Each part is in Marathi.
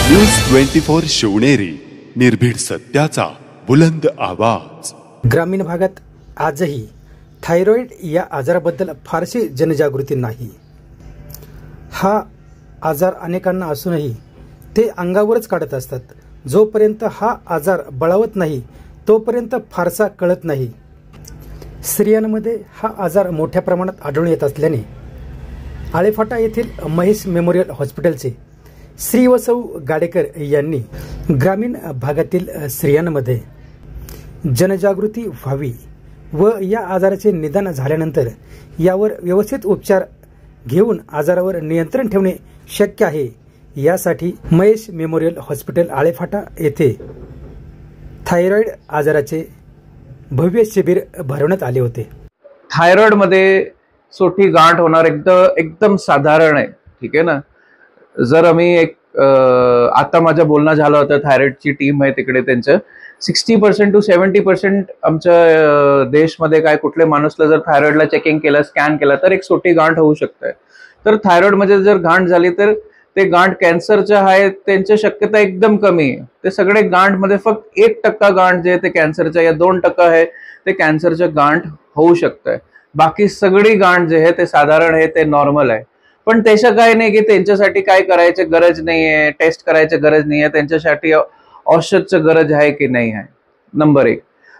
न्यूज 24 शिवनेरी, निर्भीड सत्याचा बुलंद आवाज। ग्रामीण भागात आजही थायरॉइड या आजाराबद्दल फारशी जनजागृती नाही। हा आजार अनेकांना असूनही ते अंगावरच काढत असतात। जोपर्यंत हा आजार बळावत नाही तोपर्यंत फारसा कळत नाही। स्त्रियांमध्ये हा आजार मोठ्या प्रमाणात आढळून येत असल्याने आळेफाटा येथील महेश मेमोरियल हॉस्पिटलचे श्री व सौ गाडेकर यांनी ग्रामीण भागातील स्त्रियांमध्ये जनजागृती व्हावी व या आजाराचे निदान झाल्यानंतर यावर व्यवस्थित उपचार घेऊन आजारावर नियंत्रण ठेवणे शक्य आहे, यासाठी महेश मेमोरियल हॉस्पिटल आळेफाटा येथे थायरॉइड आजाराचे भव्य शिबिर भरवण्यात आले होते। थायरॉइड मध्ये सोठी गांठ होणार एकदम साधारण आहे, ठीक आहे ना। जर आम्ही एक आता माझं बोलणं झालं होतं, थायरॉइडची टीम आहे तिकडे, त्यांचं 60% to 70% आमच्या देशमध्ये काय कुठले माणूसला जर थायरॉइडला चेकिंग केलं, स्कॅन केला तर एक सोटी गांठ होऊ शकते। तर थायरॉइड मध्ये जर गांठ झाली तर ते गांठ कॅन्सरच्या आहे त्यांची शक्यता एकदम कमी आहे। ते सगळे गांठ मध्ये फक्त 1% गांठ जे ते कॅन्सरच्या या 2% आहे ते कॅन्सरच्या गांठ होऊ शकते। बाकी सगळी गांठ जे आहे ते साधारण आहे, ते नॉर्मल आहे। पण त्याचं काय नाही की त्यांच्यासाठी काय करायची गरज नाहीये, टेस्ट करायची गरज नाहीये, त्यांच्यासाठी औषधची गरज आहे की नाही आहे। नंबर 1,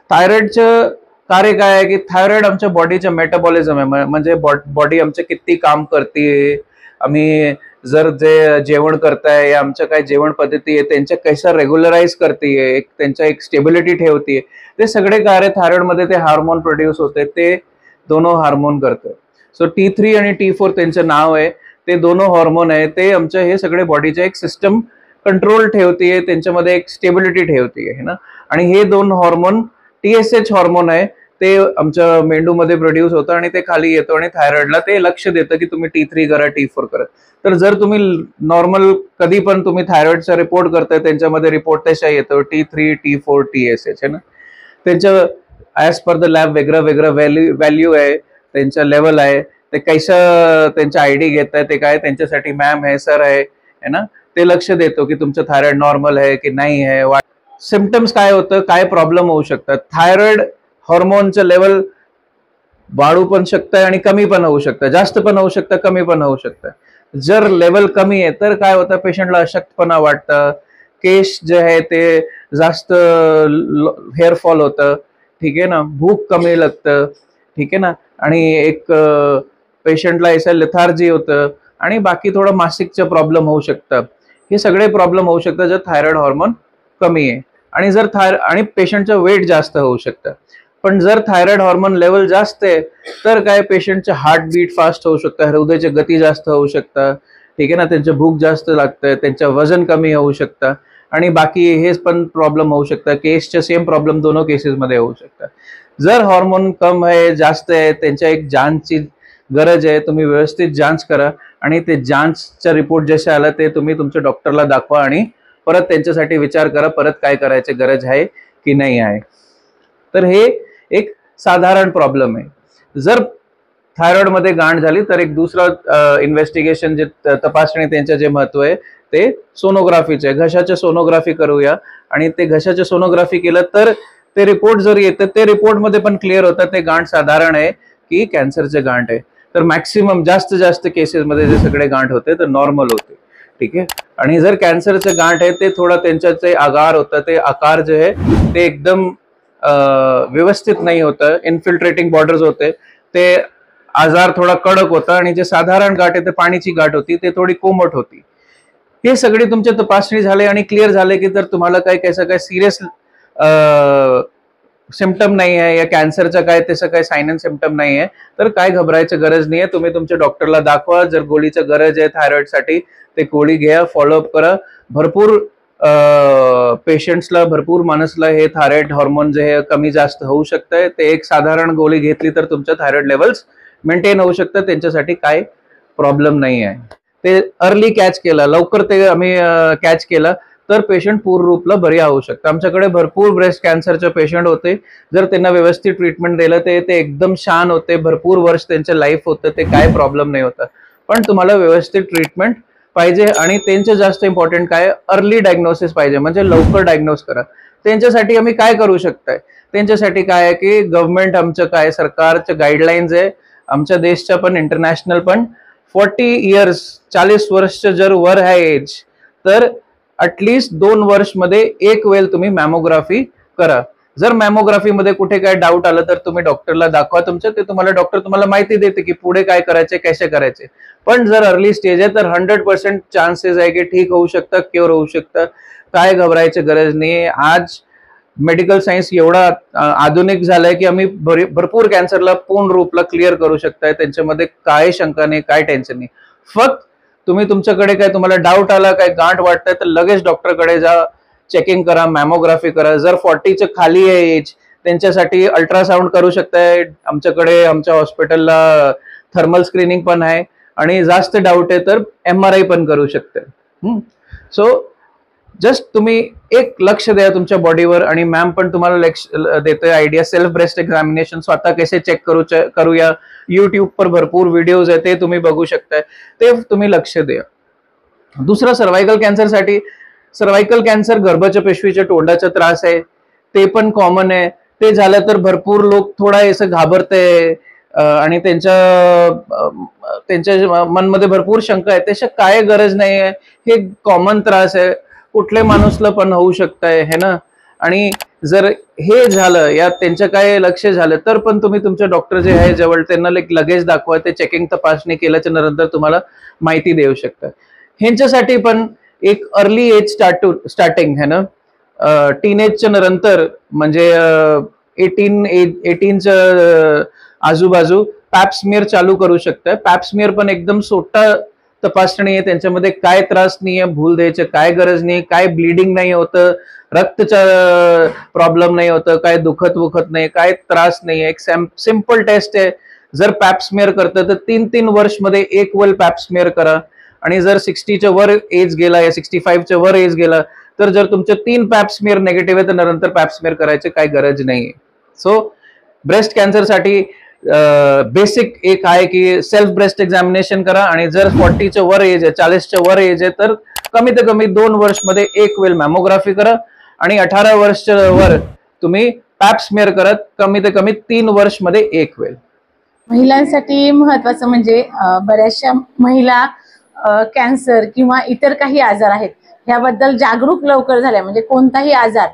थायरॉइडचं कार्य काय आहे की थायरॉइड आमच्या बॉडीचं मेटाबॉलिझम आहे, म्हणजे बॉडी आमचं किती काम करते, आम्ही जर जे जेवण करताय या आमच्या काय जेवण पद्धती आहे त्यांच्या कैसा रेग्युलराइज करते, त्यांच्या एक स्टेबिलिटी ठेवते, ते सगळे कार्य थायरॉइड मध्ये ते हार्मोन प्रोड्यूस होते, ते दोनों हार्मोन करते। सो T3 आणि T4 त्यांचं नाव आहे, ते दोनों हार्मोन आहे, ते आमच्या हे सगळे बॉडीचे एक सिस्टम कंट्रोल ठेवते, त्यांच्यामध्ये एक स्टेबिलिटी ठेवते है ना। आणि हे दोन हार्मोन TSH हार्मोन आहे, ते आमच्या मेंदूमध्ये प्रोड्यूस होतं आणि ते खाली येतो आणि थायरॉइडला ते लक्ष देतं की तुम्ही T3 करा, T4 करा। तर जर तुम्ही नॉर्मल कधी पण तुम्ही थायरॉइडचा रिपोर्ट करताय त्यांच्यामध्ये रिपोर्ट तसा येतो T3, T4, TSH है ना। त्यांचं ॲज पर द लॅब वेगळं व्हॅल्यू आहे, त्यांचा लेवल आहे, ते कैसा त्यांचा आयडी घेत आहे, ते काय त्यांच्यासाठी मॅम आहे, सर आहे है ना। ते लक्ष देतो की तुमचं थायरॉइड नॉर्मल आहे की नाही आहे, सिम्पटम्स काय होतं, काय प्रॉब्लेम होऊ शकतात। थायरॉइड हार्मोनचं लेवल वाढू पण शकतं आणि कमी पण होऊ शकतं, जास्त पण होऊ शकतं, कमी पण होऊ शकतं। जर लेवल कमी आहे तर काय होतं, पेशंटला अशक्तपणा वाटतं, केस जे आहे ते जास्त हेअर फॉल होतं, ठीक आहे ना, भूक कमी लागतं, ठीक आहे ना, आणि एक पेशंटला ऐसा लेथार्जी होतं आणि बाकी थोडं मासिकचे प्रॉब्लेम होऊ शकतात। हे सगळे प्रॉब्लेम होऊ शकतात जर थायरॉइड हार्मोन कमी आहे आणि जर आणि पेशंटचं वेट जास्त होऊ शकतं। पण जर थायरॉइड हार्मोन लेवल जास्त आहे तर काय पेशंटचं हार्ट बीट फास्ट होऊ शकतं, हृदयाची गती जास्त होऊ शकतं, ठीक आहे ना, त्यांचं भूक जास्त लागतं, त्यांचं वजन कमी होऊ शकतं आणि बाकी हे पण प्रॉब्लेम होऊ शकतं। केसचे सेम प्रॉब्लेम दोनों केसेसमध्ये होऊ शकतं। जर हार्मोन कम आहे, जास्त आहे, त्यांच्या एक जांचची गरज आहे, तुम्ही व्यवस्थित जांच करा आणि ते जांचचा रिपोर्ट जसे आला ते तुम्ही तुमच्या डॉक्टरला दाखवा आणि परत त्यांच्यासाठी विचार करा परत काय करायची गरज आहे की नाही आहे। तर हे एक साधारण प्रॉब्लेम आहे। जर थायरॉइड मध्ये गांठ झाली तर एक दुसरा इन्व्हेस्टिगेशन जे तपासणी त्यांचं जे महत्व आहे ते सोनोग्राफीचे, घशाचे सोनोग्राफी करूया आणि ते घशाचे सोनोग्राफी केलं तर ते रिपोर्ट जर येतं ते रिपोर्ट मध्ये पण क्लिअर होतं ते गांठ साधारण आहे की कॅन्सरचे गांठ आहे। तर मॅक्सिमम जास्त केसेस मध्ये जे सगळे गांठ होते तर नॉर्मल होते, ठीक आहे। आणि जर कॅन्सरचे गांठ आहे ते थोडा त्यांच्याचे आकार होतं, ते आकार जे आहे ते एकदम व्यवस्थित नाही होतं, इन्फिल्ट्रेटिंग बॉर्डर्स होते, ते आजार थोडा कडक होता आणि जे साधारण गाठ आहे ते पाणीची गाठ होती, ते थोडी कोमट होती। हे सगळे तुमच्या तपासणी झाले आणि क्लिअर झाले की जर तुम्हाला काय सिरियस सिम्पटम नाही आहे या कॅन्सरचा काय त्याचं काय साइन अँड सिम्पटम नाही आहे तर काय घबरायची गरज नाही आहे। तुम्ही तुमच्या डॉक्टरला दाखवा, जर गोळीची गरज आहे थायरॉइडसाठी ते गोळी घ्या, फॉलोअप करा। भरपूर पेशंट्सला, भरपूर माणसाला हे थायरॉइड हार्मोन जे आहे कमी जास्त होऊ शकतं, ते एक साधारण गोळी घेतली तर तुमच्या थायरॉइड लेवल्स मेंटेन होऊ शकतं, त्यांच्यासाठी काय प्रॉब्लेम नाही आहे। ते अर्ली कॅच केलं, लवकर ते आम्ही कॅच केलं तर पेशंट पूर्ण रूपला बरी होऊ शकतं। आमच्याकडे भरपूर ब्रेस्ट कॅन्सरचे पेशंट होते, जर त्यांना व्यवस्थित ट्रीटमेंट दिलं ते एकदम छान होते, भरपूर वर्ष त्यांचं लाईफ होतं, ते काय प्रॉब्लेम नाही होता। पण तुम्हाला व्यवस्थित ट्रीटमेंट पाहिजे आणि त्यांचं जास्त इम्पॉर्टंट काय अर्ली डायग्नोसिस पाहिजे, म्हणजे लवकर डायग्नोस करा. त्यांच्यासाठी आम्ही काय करू शकताय, त्यांच्यासाठी काय आहे की गव्हर्नमेंट आमचं काय सरकारचं गाईडलाईन्स आहे, आमच्या देशच्या पण इंटरनॅशनल पण 40 इयर्स 40 वर्ष जर वर आहे एज तर ॲटलिस्ट 2 वर्ष मध्ये एक वेळ तुम्ही मॅमोग्राफी करा. जर मॅमोग्राफी मध्ये कुठे काय डाऊट आलं तर तुम्ही डॉक्टरला दाखवा तुमचं, ते तुम्हाला डॉक्टर तुम्हाला माहिती देते की पुढे काय करायचे कसे करायचे. पण जर अर्ली स्टेज आहे तर 100% चान्सेस आहे की ठीक होऊ शकतं, क्युअर होऊ शकतं, काय घबरायची गरज नाही. आज मेडिकल सायन्स एवढा आधुनिक झालाय की आम्ही भरपूर कॅन्सरला पूर्ण रूपला क्लिअर करू शकताय, त्यांच्यामध्ये काय शंका नाही, काय टेन्शन नाही. फक्त तुम्ही तुमच्याकडे काय तुम्हाला डाऊट आला, काय गांठ वाटतंय तर लगेच डॉक्टरकडे जा, चेकिंग करा, मॅमोग्राफी करा. जर 40च्या खाली आहे एज त्यांच्यासाठी अल्ट्रासाऊंड करू शकताय, आमच्याकडे आमच्या हॉस्पिटलला थर्मल स्क्रीनिंग पण आहे, आणि जास्त डाऊट आहे तर MRI पण करू शकताय. सो जस्ट तुम्ही एक लक्ष द्या तुमच्या बॉडीवर, आणि मॅम पण तुम्हाला लक्ष देतोय आयडिया. सेल्फ ब्रेस्ट एक्झामिनेशन स्वतः कसे चेक करूया, युट्यूब पर भरपूर व्हिडिओज आहे, ते तुम्ही बघू शकताय, ते तुम्ही लक्ष द्या. दुसरं सर्वायकल कॅन्सरसाठी, सर्वायकल कॅन्सर गर्भाच्या पेशवीच्या तोंडाचा त्रास आहे, ते पण कॉमन आहे. ते झालं तर भरपूर लोक थोडा असं घाबरते आणि त्यांच्या मनमध्ये भरपूर शंका आहे. त्याच्या काय गरज नाही आहे, हे कॉमन त्रास आहे, कुठल्या माणूसला पण होऊ शकतंय है ना. आणि जर हे झालं या त्यांच्या काय लक्ष झालं तर पण तुम्ही तुमच्या डॉक्टर जे आहे जवळ त्यांना लगेच दाखवा, ते चेकिंग तपासणी केल्याच्या नंतर तुम्हाला माहिती देऊ शकतात. ह्यांच्यासाठी पण एक अर्ली एज स्टार्टिंग है ना, टीनेजच्या नंतर म्हणजे 18च्या आजूबाजू पॅप्समियर चालू करू शकताय. पॅप्समियर पण एकदम सोपा तपासणी आहे, त्यांच्यामध्ये काय त्रास नाही आहे, भूल द्यायचं काय गरज नाही, काय ब्लिडिंग नाही होतं, रक्तचा प्रॉब्लेम नाही होतं, काय दुखत नाही, काय त्रास नाही आहे. एक सिंपल टेस्ट आहे. जर पॅप्समियर करतं तर 3 वर्ष मध्ये एक वेळ पॅप्समियर करा. आणि जर 60च्या वर एज गेला या 65च्या वर एज गेला तर जर तुमचे 3 पॅप्समियर निगेटिव्ह आहे तर नंतर पॅप्समियर करायची काय गरज नाहीये. सो ब्रेस्ट कॅन्सरसाठी बेसिक एक आहे की सेल्फ ब्रेस्ट एक्झामिनेशन करा, आणि जर 40च्या वर एज आहे 40च्या वर एज आहे तर कमीत कमी 2 वर्ष मध्ये एक वेळ मॅमोग्राफी करा, आणि 18 वर्षच्या वर तुम्ही पॅप्समियर करत कमीत कमी 3 वर्ष मध्ये एक वेळ. महिलांसाठी महत्वाचं म्हणजे बऱ्याचशा महिला कॅन्सर किंवा इतर काही आजार आहेत ह्याबद्दल जागरूक लवकर झाल्या, म्हणजे कोणताही आजार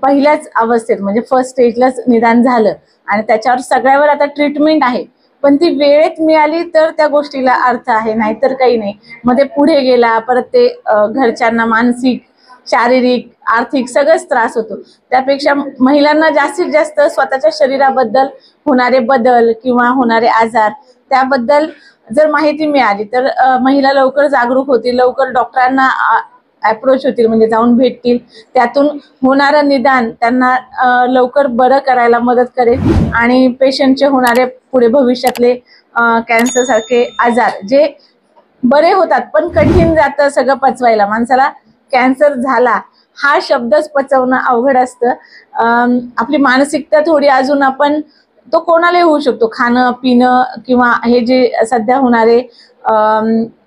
पहिल्याच अवस्थेत म्हणजे फर्स्ट स्टेजलाच निदान झालं आणि त्याच्यावर सगळ्यावर आता ट्रीटमेंट आहे, पण ती वेळेत मिळाली तर त्या गोष्टीला अर्थ आहे, नाहीतर काही नाही. मग ते पुढे गेला परत ते घरच्यांना मानसिक, शारीरिक, आर्थिक सगळंच त्रास होतो. त्यापेक्षा महिलांना जास्तीत जास्त स्वतःच्या शरीराबद्दल होणारे बदल किंवा होणारे आजार त्याबद्दल जर माहिती मिळाली तर महिला लवकर जागरूक होतील, लवकर डॉक्टरांना अप्रोच होतील, म्हणजे जाऊन भेटतील. त्यातून होणारं निदान त्यांना लवकर बरं करायला मदत करेल, आणि पेशंटचे होणारे पुढे भविष्यातले कॅन्सर सारखे आजार जे बरे होतात पण कठीण जातं सगळं पचवायला. माणसाला कॅन्सर झाला हा शब्दच पचवणं अवघड असतं. आपली मानसिकता थोडी अजून आपण तो कोणालाही होऊ शकतो, खाणं पिणं किंवा हे जे सध्या होणारे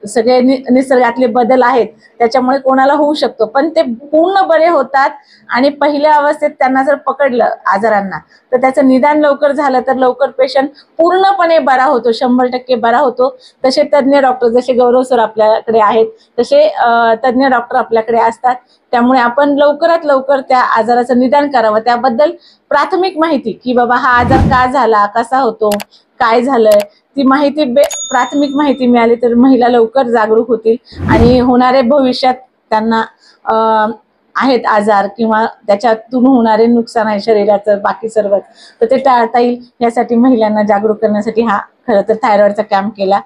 सगळे निसर्गातले बदल आहेत त्याच्यामुळे कोणाला होऊ शकतो, पण ते पूर्ण बरे होतात. आणि पहिल्या अवस्थेत त्यांना जर पकडलं आजारांना तर त्याचं निदान लवकर झालं तर लवकर पेशंट पूर्णपणे बरा होतो, 100% बरा होतो. तसे तज्ज्ञ डॉक्टर जसे गौरव सर आपल्याकडे आहेत तसे तज्ज्ञ डॉक्टर आपल्याकडे असतात. त्यामुळे आपण लवकरात लवकर त्या आजाराचं निदान करावं, त्याबद्दल प्राथमिक माहिती की बाबा हा आजार का झाला, कसा होतो, काय झालंय, ती माहिती प्राथमिक माहिती मिळाली तर महिला लवकर जागरूक होतील आणि होणारे भविष्यात त्यांना आहेत आजार किंवा त्याच्यातून होणारे नुकसान आहे शरीराचं बाकी सर्व तर ते टाळता येईल. यासाठी महिलांना जागरूक करण्यासाठी हा खरं तर थायरॉइडचा कॅम्प केला.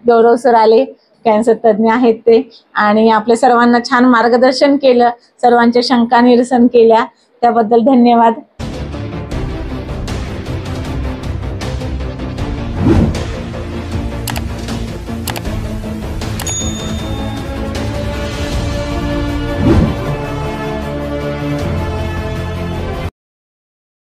गौरव सर आले, कॅन्सर तज्ज्ञ आहेत ते, आणि आपल्या सर्वांना छान मार्गदर्शन केलं, सर्वांच्या शंका निरसन केल्या, त्याबद्दल धन्यवाद.